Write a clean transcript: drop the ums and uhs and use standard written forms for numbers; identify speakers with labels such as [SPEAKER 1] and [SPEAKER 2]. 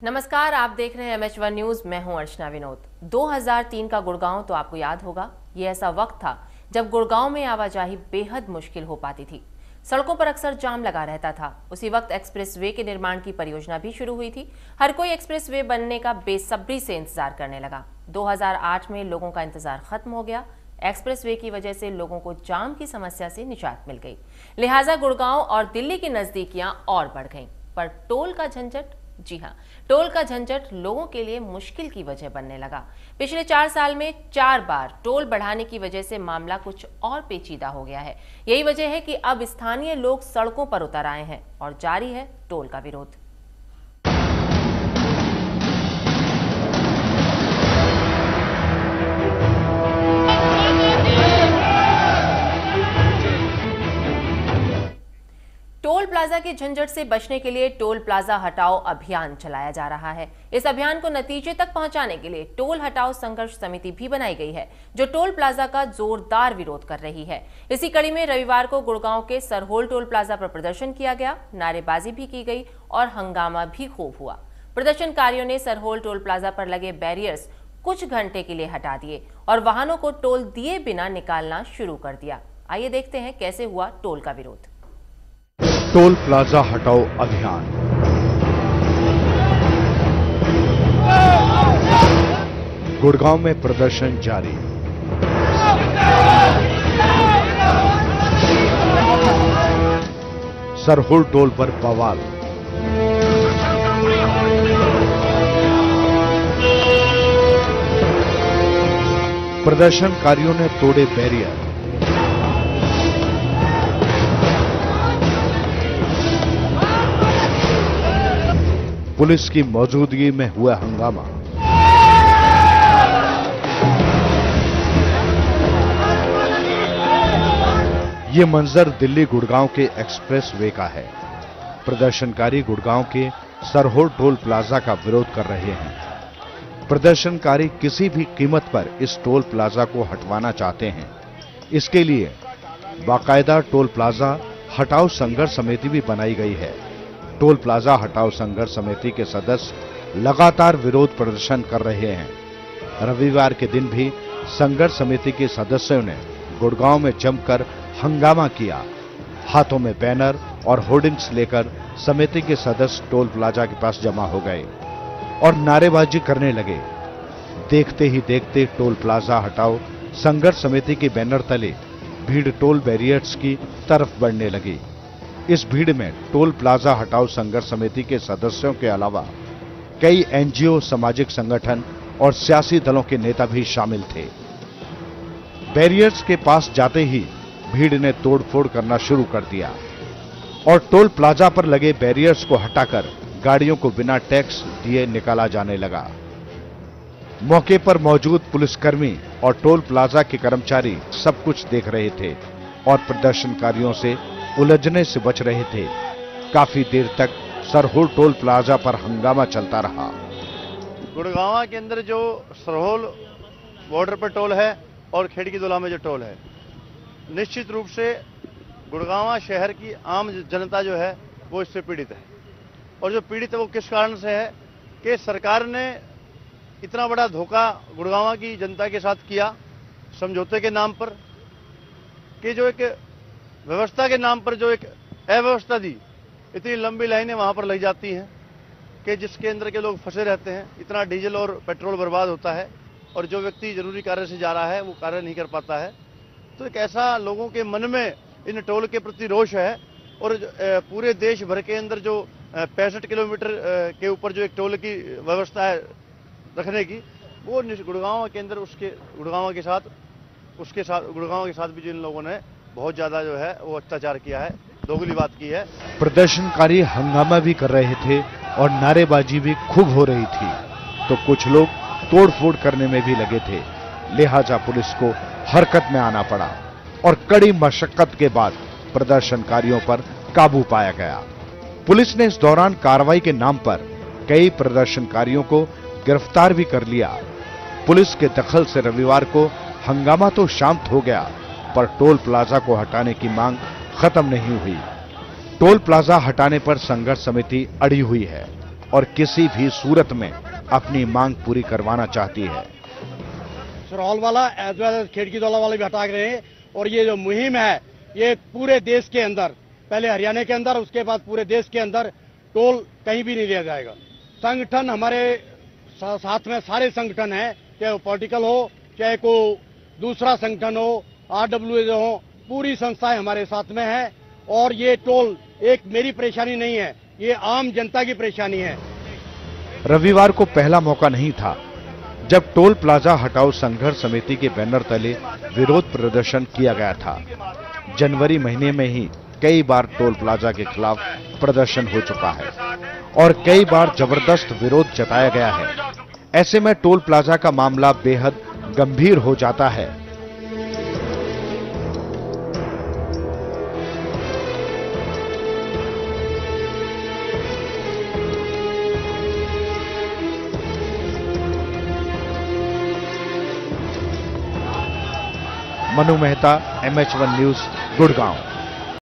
[SPEAKER 1] नमस्कार, आप देख रहे हैं MH1 न्यूज। मैं हूं अर्चना विनोद। 2003 का गुड़गांव तो आपको याद होगा। ये ऐसा वक्त था जब गुड़गांव में आवाजाही बेहद मुश्किल हो पाती थी। सड़कों पर अक्सर जाम लगा रहता था। उसी वक्त एक्सप्रेसवे के निर्माण की परियोजना भी शुरू हुई थी। हर कोई एक्सप्रेसवे बनने का बेसब्री से इंतजार करने लगा। 2008 में लोगों का इंतजार खत्म हो गया। एक्सप्रेसवे की वजह से लोगों को जाम की समस्या से निजात मिल गई। लिहाजा गुड़गांव और दिल्ली की नजदीकियां और बढ़ गईं। पर टोल का झंझट, जी हां, टोल का झंझट लोगों के लिए मुश्किल की वजह बनने लगा। पिछले 4 साल में 4 बार टोल बढ़ाने की वजह से मामला कुछ और पेचीदा हो गया है। यही वजह है कि अब स्थानीय लोग सड़कों पर उतर आए हैं और जारी है टोल का विरोध। टोल प्लाजा के झंझट से बचने के लिए टोल प्लाजा हटाओ अभियान चलाया जा रहा है। इस अभियान को नतीजे तक पहुंचाने के लिए टोल हटाओ संघर्ष समिति भी बनाई गई है, जो टोल प्लाजा का जोरदार विरोध कर रही है। इसी कड़ी में रविवार को गुड़गांव के सरहोल टोल प्लाजा पर प्रदर्शन किया गया, नारेबाजी भी की गई और हंगामा भी खूब हुआ। प्रदर्शनकारियों ने सरहोल टोल प्लाजा पर लगे बैरियर्स कुछ घंटे के लिए हटा दिए और वाहनों को टोल दिए बिना निकालना शुरू कर दिया। आइए देखते हैं कैसे हुआ टोल का विरोध।
[SPEAKER 2] टोल प्लाजा हटाओ अभियान। गुड़गांव में प्रदर्शन जारी। सरहुल टोल पर बवाल। प्रदर्शनकारियों ने तोड़े बैरियर। पुलिस की मौजूदगी में हुआ हंगामा। ये मंजर दिल्ली गुड़गांव के एक्सप्रेसवे का है। प्रदर्शनकारी गुड़गांव के सरहोल टोल प्लाजा का विरोध कर रहे हैं। प्रदर्शनकारी किसी भी कीमत पर इस टोल प्लाजा को हटवाना चाहते हैं। इसके लिए बाकायदा टोल प्लाजा हटाओ संघर्ष समिति भी बनाई गई है। टोल प्लाजा हटाओ संघर्ष समिति के सदस्य लगातार विरोध प्रदर्शन कर रहे हैं। रविवार के दिन भी संघर्ष समिति के सदस्यों ने गुड़गांव में जमकर हंगामा किया। हाथों में बैनर और होर्डिंग्स लेकर समिति के सदस्य टोल प्लाजा के पास जमा हो गए और नारेबाजी करने लगे। देखते ही देखते टोल प्लाजा हटाओ संघर्ष समिति के बैनर तले भीड़ टोल बैरियर्स की तरफ बढ़ने लगी। इस भीड़ में टोल प्लाजा हटाओ संघर्ष समिति के सदस्यों के अलावा कई NGO, सामाजिक संगठन और सियासी दलों के नेता भी शामिल थे। बैरियर्स के पास जाते ही भीड़ ने तोड़फोड़ करना शुरू कर दिया और टोल प्लाजा पर लगे बैरियर्स को हटाकर गाड़ियों को बिना टैक्स दिए निकाला जाने लगा। मौके पर मौजूद पुलिसकर्मी और टोल प्लाजा के कर्मचारी सब कुछ देख रहे थे और प्रदर्शनकारियों से उलझने से बच रहे थे। काफी देर तक सरहोल टोल प्लाजा पर हंगामा चलता रहा।
[SPEAKER 3] गुड़गांव के अंदर जो सरहोल बॉर्डर पर टोल है और खेड़की दुला में जो टोल है, निश्चित रूप से गुड़गांव शहर की आम जनता जो है वो इससे पीड़ित है। और जो पीड़ित है वो किस कारण से है कि सरकार ने इतना बड़ा धोखा गुड़गांव की जनता के साथ किया समझौते के नाम पर, कि जो एक व्यवस्था के नाम पर जो एक अव्यवस्था दी। इतनी लंबी लाइनें वहां पर लग जाती हैं कि जिसके अंदर के लोग फंसे रहते हैं। इतना डीजल और पेट्रोल बर्बाद होता है और जो व्यक्ति जरूरी कार्य से जा रहा है वो कार्य नहीं कर पाता है। तो एक ऐसा लोगों के मन में इन टोल के प्रति रोष है। और पूरे देश भर के अंदर जो 65 किलोमीटर के ऊपर जो एक टोल की व्यवस्था है रखने की, वो गुड़गांव के अंदर गुड़गांव के साथ भी जिन लोगों ने बहुत ज्यादा जो है वो अत्याचार किया है, दोगली बात की है।
[SPEAKER 2] प्रदर्शनकारी हंगामा भी कर रहे थे और नारेबाजी भी खूब हो रही थी, तो कुछ लोग तोड़फोड़ करने में भी लगे थे। लिहाजा पुलिस को हरकत में आना पड़ा और कड़ी मशक्कत के बाद प्रदर्शनकारियों पर काबू पाया गया। पुलिस ने इस दौरान कार्रवाई के नाम पर कई प्रदर्शनकारियों को गिरफ्तार भी कर लिया। पुलिस के दखल से रविवार को हंगामा तो शांत हो गया, पर टोल प्लाजा को हटाने की मांग खत्म नहीं हुई। टोल प्लाजा हटाने पर संघर्ष समिति अड़ी हुई है। और किसी भी सूरत में अपनी मांग पूरी करवाना चाहती है।
[SPEAKER 4] सरहौल वाला एज वेल एज खेड़कीदौला वाले भी हटा रहे हैं और ये जो मुहिम है ये पूरे देश के अंदर, पहले हरियाणा के अंदर, उसके बाद पूरे देश के अंदर टोल कहीं भी नहीं लिया जाएगा। संगठन हमारे साथ में सारे संगठन हैं, चाहे वो पॉलिटिकल हो चाहे कोई दूसरा संगठन हो, RWA हो, पूरी संस्थाएं हमारे साथ में है। और ये टोल एक मेरी परेशानी नहीं है, ये आम जनता की परेशानी है।
[SPEAKER 2] रविवार को पहला मौका नहीं था जब टोल प्लाजा हटाओ संघर्ष समिति के बैनर तले विरोध प्रदर्शन किया गया था। जनवरी महीने में ही कई बार टोल प्लाजा के खिलाफ प्रदर्शन हो चुका है और कई बार जबरदस्त विरोध जताया गया है। ऐसे में टोल प्लाजा का मामला बेहद गंभीर हो जाता है। Manu Mehta, MH1 news, Gurgaon.